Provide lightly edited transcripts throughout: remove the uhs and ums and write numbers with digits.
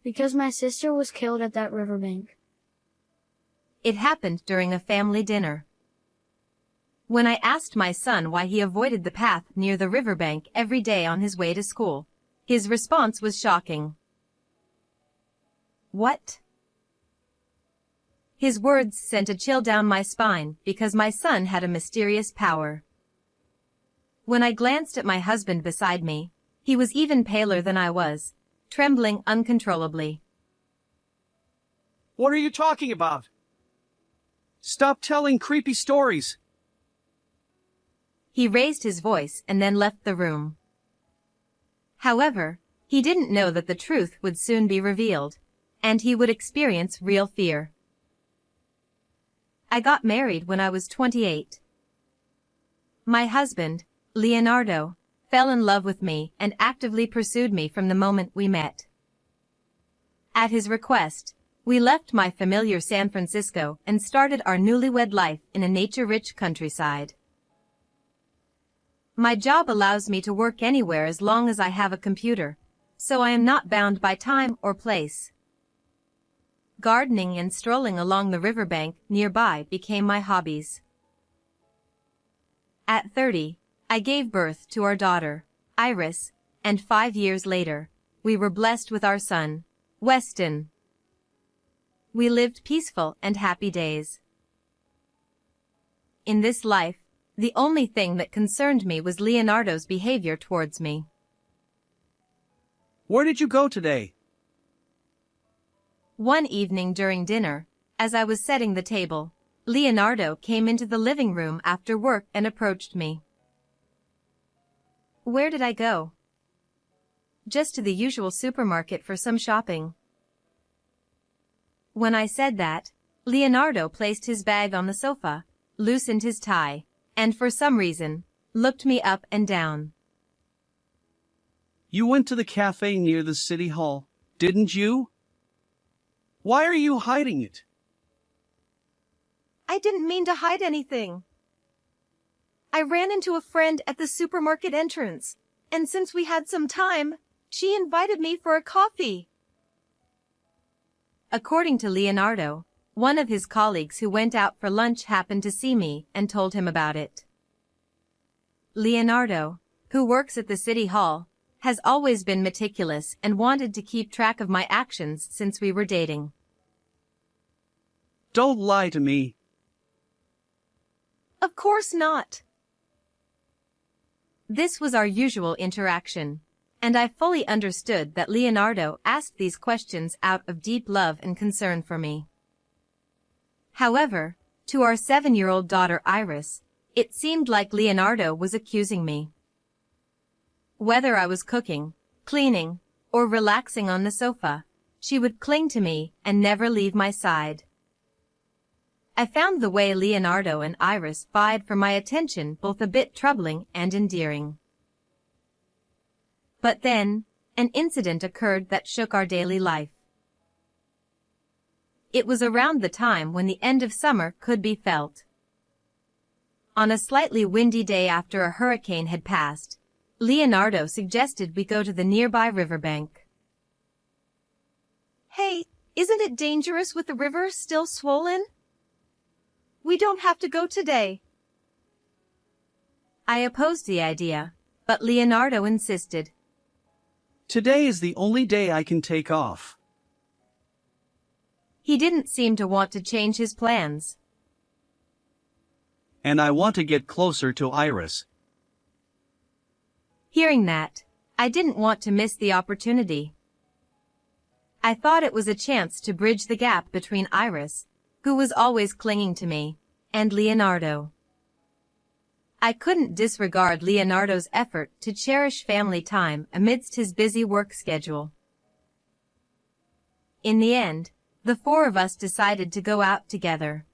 Because my sister was killed at that riverbank. It happened during a family dinner. When I asked my son why he avoided the path near the riverbank every day on his way to school, his response was shocking. What? His words sent a chill down my spine because my son had a mysterious power. When I glanced at my husband beside me, he was even paler than I was, trembling uncontrollably. What are you talking about? Stop telling creepy stories. He raised his voice and then left the room. However, he didn't know that the truth would soon be revealed, and he would experience real fear. I got married when I was 28. My husband, Leonardo, fell in love with me and actively pursued me from the moment we met. At his request, we left my familiar San Francisco and started our newlywed life in a nature-rich countryside. My job allows me to work anywhere as long as I have a computer, so I am not bound by time or place. Gardening and strolling along the riverbank nearby became my hobbies. At 30, I gave birth to our daughter, Iris, and 5 years later, we were blessed with our son, Weston. We lived peaceful and happy days. In this life, the only thing that concerned me was Leonardo's behavior towards me. Where did you go today? One evening during dinner, as I was setting the table, Leonardo came into the living room after work and approached me. Where did I go? Just to the usual supermarket for some shopping. When I said that, Leonardo placed his bag on the sofa, loosened his tie, and for some reason, looked me up and down. You went to the cafe near the city hall, didn't you? Why are you hiding it? I didn't mean to hide anything. I ran into a friend at the supermarket entrance, and since we had some time, she invited me for a coffee. According to Leonardo, one of his colleagues who went out for lunch happened to see me and told him about it. Leonardo, who works at the city hall, has always been meticulous and wanted to keep track of my actions since we were dating. Don't lie to me. Of course not. This was our usual interaction, and I fully understood that Leonardo asked these questions out of deep love and concern for me. However, to our 7-year-old daughter Iris, it seemed like Leonardo was accusing me. Whether I was cooking, cleaning, or relaxing on the sofa, she would cling to me and never leave my side. I found the way Leonardo and Iris vied for my attention both a bit troubling and endearing. But then, an incident occurred that shook our daily life. It was around the time when the end of summer could be felt. On a slightly windy day after a hurricane had passed, Leonardo suggested we go to the nearby riverbank. Hey, isn't it dangerous with the river still swollen? We don't have to go today. I opposed the idea, but Leonardo insisted. Today is the only day I can take off. He didn't seem to want to change his plans. And I want to get closer to Iris. Hearing that, I didn't want to miss the opportunity. I thought it was a chance to bridge the gap between Iris, who was always clinging to me, and Leonardo. I couldn't disregard Leonardo's effort to cherish family time amidst his busy work schedule. In the end, the 4 of us decided to go out together.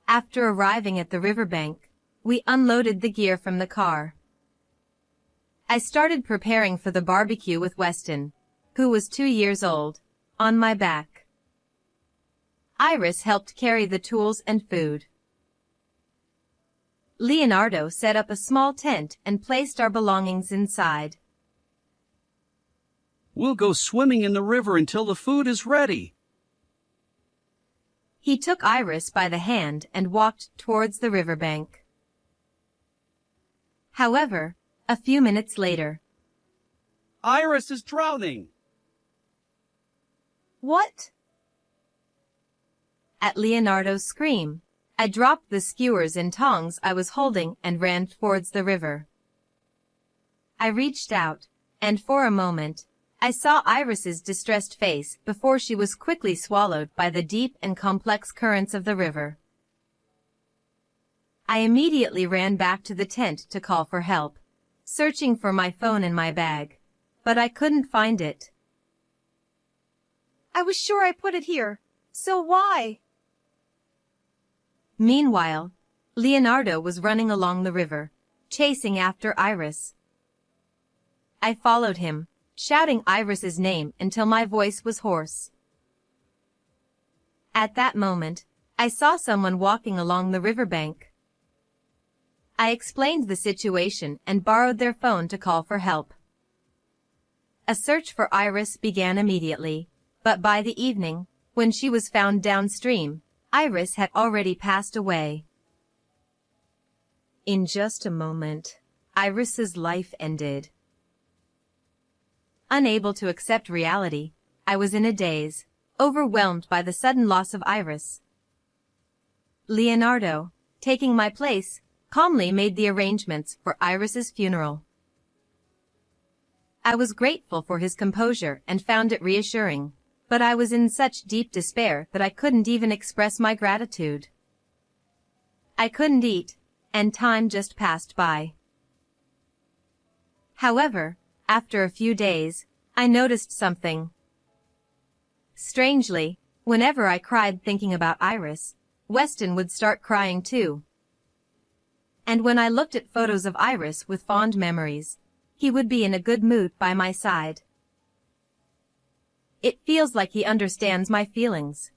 After arriving at the riverbank, we unloaded the gear from the car. I started preparing for the barbecue with Weston, who was 2 years old, on my back. Iris helped carry the tools and food. Leonardo set up a small tent and placed our belongings inside. We'll go swimming in the river until the food is ready. He took Iris by the hand and walked towards the riverbank. However, a few minutes later, Iris is drowning. "What?" At Leonardo's scream, I dropped the skewers and tongs I was holding and ran towards the river. I reached out, and for a moment, I saw Iris's distressed face before she was quickly swallowed by the deep and complex currents of the river. I immediately ran back to the tent to call for help, searching for my phone in my bag, but I couldn't find it. "I was sure I put it here, so why?" Meanwhile, Leonardo was running along the river, chasing after Iris. I followed him, shouting Iris's name until my voice was hoarse. At that moment, I saw someone walking along the riverbank. I explained the situation and borrowed their phone to call for help. A search for Iris began immediately, but by the evening, when she was found downstream, Iris had already passed away. In just a moment, Iris's life ended. Unable to accept reality, I was in a daze, overwhelmed by the sudden loss of Iris. Leonardo, taking my place, calmly made the arrangements for Iris's funeral. I was grateful for his composure and found it reassuring, but I was in such deep despair that I couldn't even express my gratitude. I couldn't eat, and time just passed by. However, after a few days, I noticed something. Strangely, whenever I cried thinking about Iris, Weston would start crying too. And when I looked at photos of Iris with fond memories, he would be in a good mood by my side. It feels like he understands my feelings.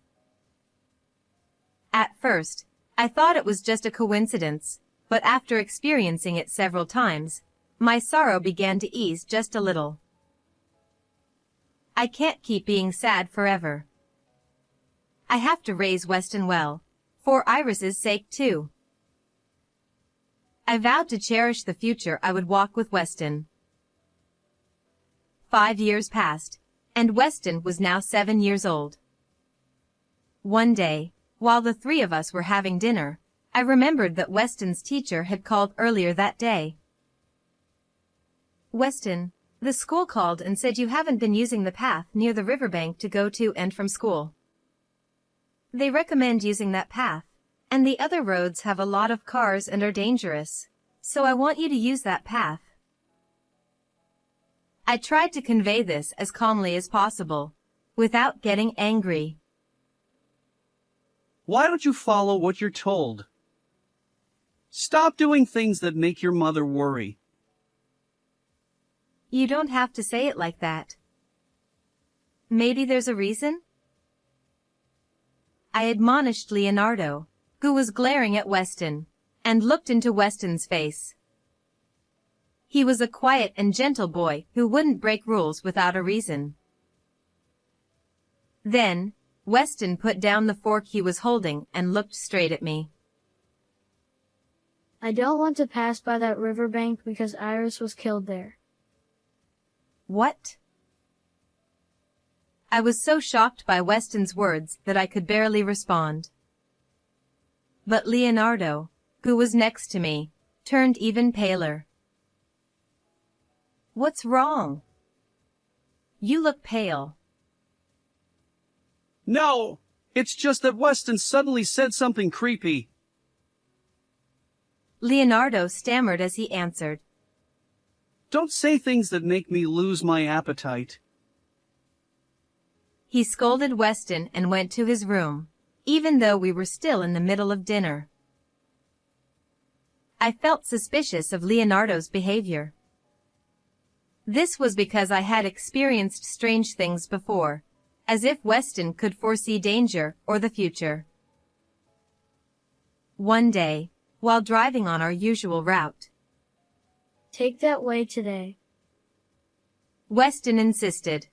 At first, I thought it was just a coincidence, but after experiencing it several times, my sorrow began to ease just a little. I can't keep being sad forever. I have to raise Weston well, for Iris's sake too. I vowed to cherish the future I would walk with Weston. 5 years passed, and Weston was now 7 years old. One day, while the three of us were having dinner, I remembered that Weston's teacher had called earlier that day. "Weston, the school called and said you haven't been using the path near the riverbank to go to and from school. They recommend using that path, and the other roads have a lot of cars and are dangerous, so I want you to use that path." I tried to convey this as calmly as possible, without getting angry. Why don't you follow what you're told? Stop doing things that make your mother worry. You don't have to say it like that. Maybe there's a reason? I admonished Leonardo, who was glaring at Weston, and looked into Weston's face. He was a quiet and gentle boy who wouldn't break rules without a reason. Then, Weston put down the fork he was holding and looked straight at me. I don't want to pass by that riverbank because Iris was killed there. What? I was so shocked by Weston's words that I could barely respond. But Leonardo, who was next to me, turned even paler. What's wrong? You look pale. No, it's just that Weston suddenly said something creepy. Leonardo stammered as he answered. Don't say things that make me lose my appetite. He scolded Weston and went to his room, even though we were still in the middle of dinner. I felt suspicious of Leonardo's behavior. This was because I had experienced strange things before, as if Weston could foresee danger or the future. One day, while driving on our usual route, Take that way today. Weston insisted.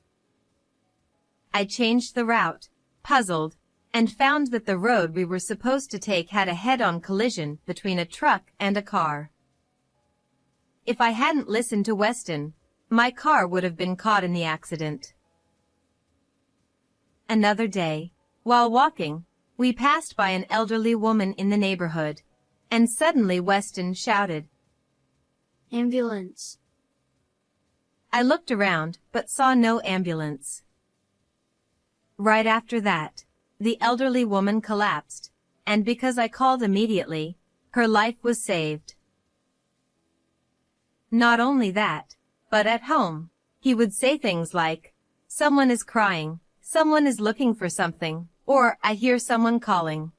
I changed the route, puzzled, and found that the road we were supposed to take had a head-on collision between a truck and a car. If I hadn't listened to Weston, my car would have been caught in the accident. Another day, while walking, we passed by an elderly woman in the neighborhood, and suddenly Weston shouted, Ambulance. I looked around, but saw no ambulance. Right after that, the elderly woman collapsed, and because I called immediately, her life was saved. Not only that, but at home, he would say things like, "Someone is crying, someone is looking for something," or "I hear someone calling."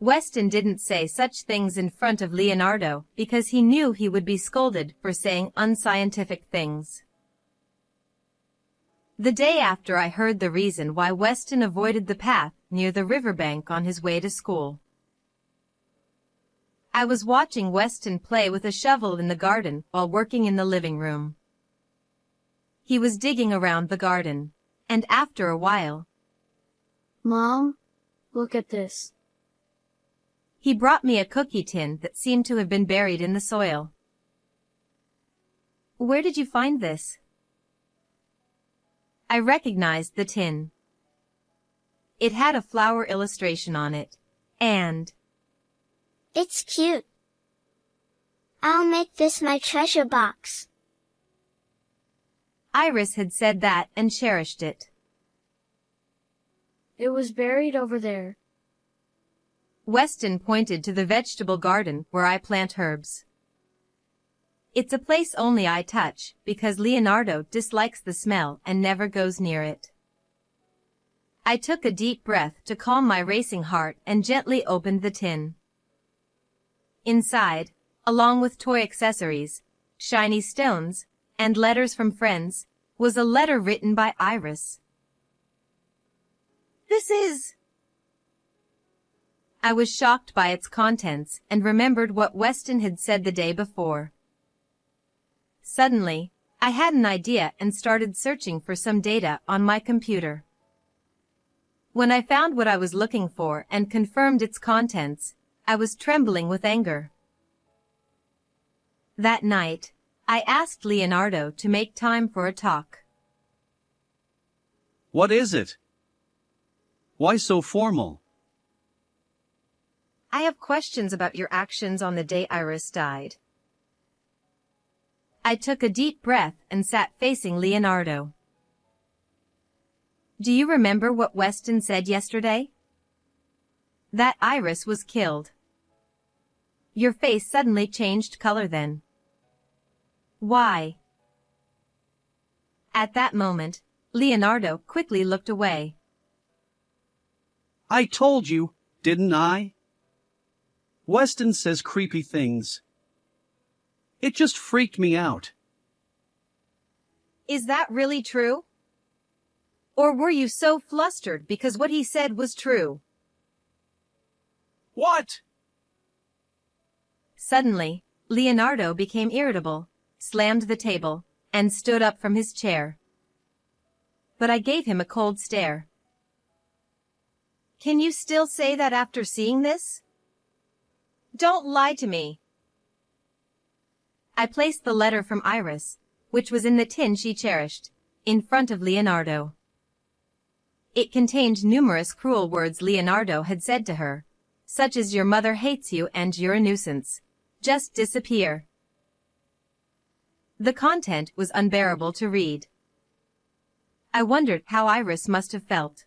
Weston didn't say such things in front of Leonardo because he knew he would be scolded for saying unscientific things. The day after I heard the reason why Weston avoided the path near the riverbank on his way to school. I was watching Weston play with a shovel in the garden while working in the living room. He was digging around the garden, and after a while, Mom, look at this. he brought me a cookie tin that seemed to have been buried in the soil. Where did you find this? I recognized the tin. It had a flower illustration on it, and It's cute. I'll make this my treasure box. Iris had said that and cherished it. It was buried over there. Weston pointed to the vegetable garden where I plant herbs. It's a place only I touch because Leonardo dislikes the smell and never goes near it. I took a deep breath to calm my racing heart and gently opened the tin. Inside, along with toy accessories, shiny stones, and letters from friends, was a letter written by Iris. This is... I was shocked by its contents and remembered what Weston had said the day before. Suddenly, I had an idea and started searching for some data on my computer. When I found what I was looking for and confirmed its contents, I was trembling with anger. That night, I asked Leonardo to make time for a talk. What is it? Why so formal? I have questions about your actions on the day Iris died. I took a deep breath and sat facing Leonardo. Do you remember what Weston said yesterday? That Iris was killed. Your face suddenly changed color then. Why? At that moment, Leonardo quickly looked away. I told you, didn't I? Weston says creepy things. It just freaked me out. Is that really true? Or were you so flustered because what he said was true? What? Suddenly, Leonardo became irritable, slammed the table, and stood up from his chair. But I gave him a cold stare. Can you still say that after seeing this? Don't lie to me. I placed the letter from Iris, which was in the tin she cherished, in front of Leonardo. It contained numerous cruel words Leonardo had said to her, such as "Your mother hates you and you're a nuisance. Just disappear." The content was unbearable to read. I wondered how Iris must have felt.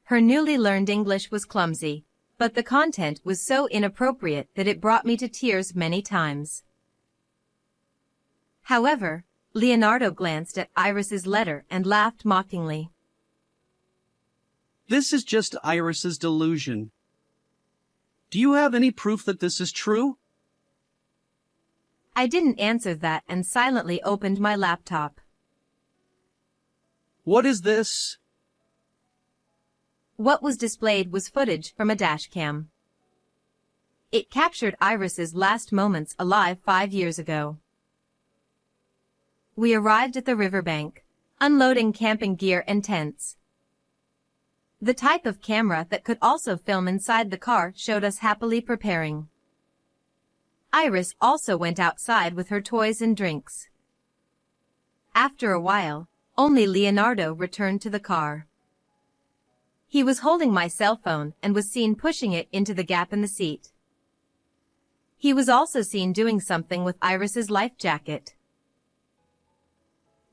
Her newly learned English was clumsy, but the content was so inappropriate that it brought me to tears many times. However, Leonardo glanced at Iris's letter and laughed mockingly. This is just Iris's delusion. Do you have any proof that this is true? I didn't answer that and silently opened my laptop. What is this? What was displayed was footage from a dashcam. It captured Iris's last moments alive 5 years ago. we arrived at the riverbank, unloading camping gear and tents. The type of camera that could also film inside the car showed us happily preparing. Iris also went outside with her toys and drinks. After a while, only Leonardo returned to the car. He was holding my cell phone and was seen pushing it into the gap in the seat. He was also seen doing something with Iris's life jacket.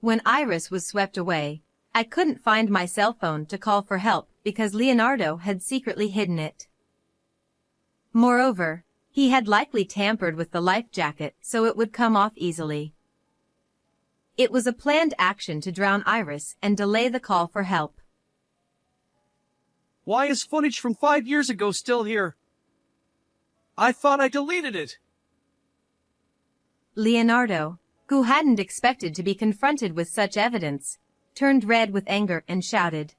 When Iris was swept away, I couldn't find my cell phone to call for help because Leonardo had secretly hidden it. Moreover, he had likely tampered with the life jacket so it would come off easily. It was a planned action to drown Iris and delay the call for help. Why is footage from 5 years ago still here? I thought I deleted it. Leonardo, who hadn't expected to be confronted with such evidence, turned red with anger and shouted.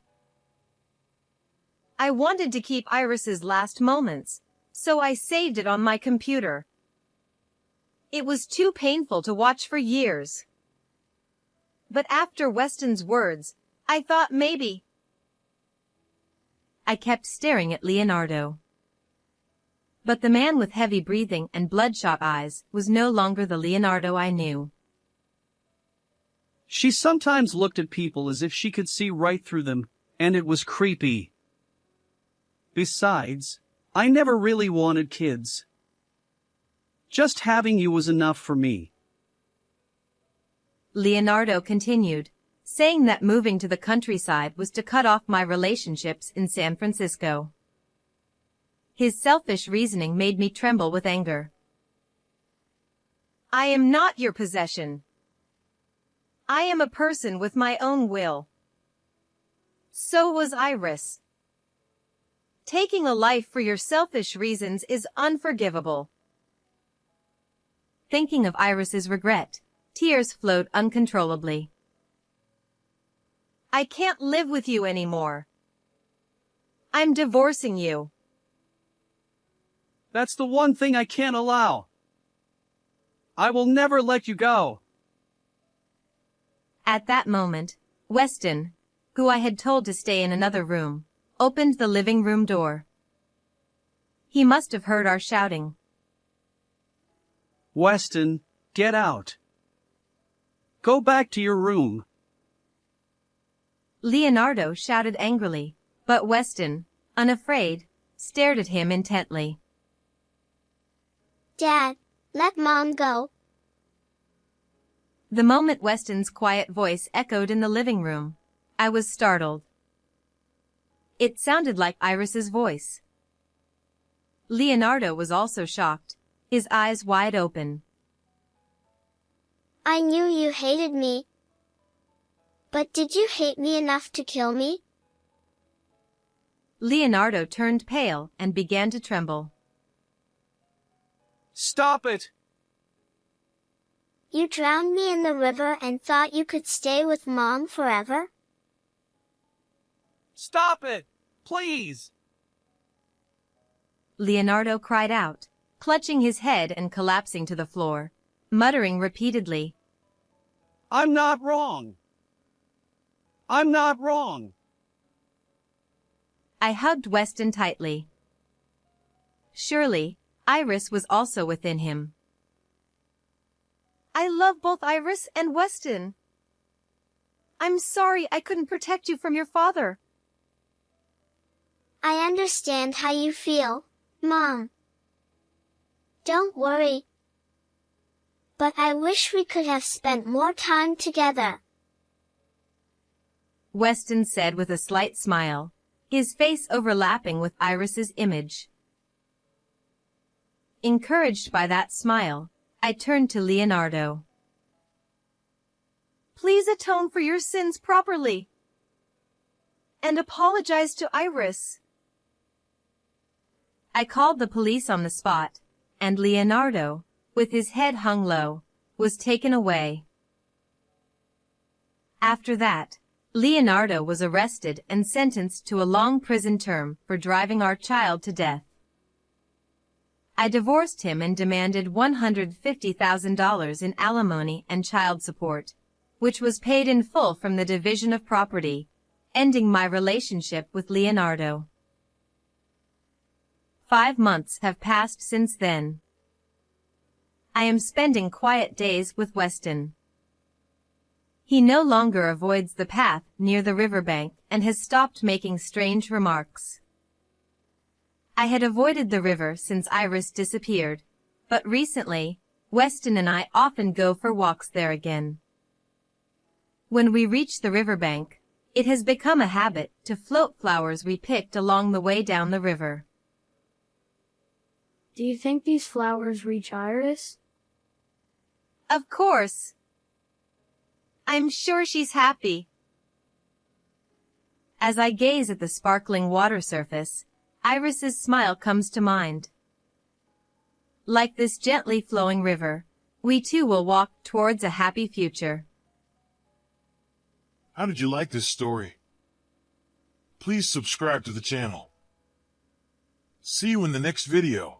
I wanted to keep Iris's last moments, so I saved it on my computer. It was too painful to watch for years. But after Weston's words, I thought maybe. I kept staring at Leonardo. But the man with heavy breathing and bloodshot eyes was no longer the Leonardo I knew. She sometimes looked at people as if she could see right through them, and it was creepy. Besides, I never really wanted kids. Just having you was enough for me. Leonardo continued, saying that moving to the countryside was to cut off my relationships in San Francisco. His selfish reasoning made me tremble with anger. I am not your possession. I am a person with my own will. So was Iris. Taking a life for your selfish reasons is unforgivable. Thinking of Iris's regret, tears flowed uncontrollably. I can't live with you anymore. I'm divorcing you. That's the one thing I can't allow. I will never let you go. At that moment, Weston, who I had told to stay in another room, opened the living room door. He must have heard our shouting. Weston, get out. Go back to your room. Leonardo shouted angrily, but Weston, unafraid, stared at him intently. Dad, let Mom go. The moment Weston's quiet voice echoed in the living room, I was startled. It sounded like Iris's voice. Leonardo was also shocked, his eyes wide open. I knew you hated me. But did you hate me enough to kill me? Leonardo turned pale and began to tremble. Stop it! You drowned me in the river and thought you could stay with Mom forever? Stop it! Please! Leonardo cried out, clutching his head and collapsing to the floor, muttering repeatedly. I'm not wrong. I'm not wrong. I hugged Weston tightly. Surely, Iris was also within him. I love both Iris and Weston. I'm sorry I couldn't protect you from your father. I understand how you feel, Mom. Don't worry. But I wish we could have spent more time together. Weston said with a slight smile, his face overlapping with Iris's image. Encouraged by that smile, I turned to Leonardo. Please atone for your sins properly. And apologize to Iris. I called the police on the spot, and Leonardo, with his head hung low, was taken away. After that, Leonardo was arrested and sentenced to a long prison term for driving our child to death. I divorced him and demanded $150,000 in alimony and child support, which was paid in full from the division of property, ending my relationship with Leonardo. 5 months have passed since then. I am spending quiet days with Weston. He no longer avoids the path near the riverbank and has stopped making strange remarks. I had avoided the river since Iris disappeared, but recently, Weston and I often go for walks there again. When we reach the riverbank, it has become a habit to float flowers we picked along the way down the river. Do you think these flowers reach Iris? Of course. I'm sure she's happy. As I gaze at the sparkling water surface, Iris's smile comes to mind. Like this gently flowing river, we too will walk towards a happy future. How did you like this story? Please subscribe to the channel. See you in the next video.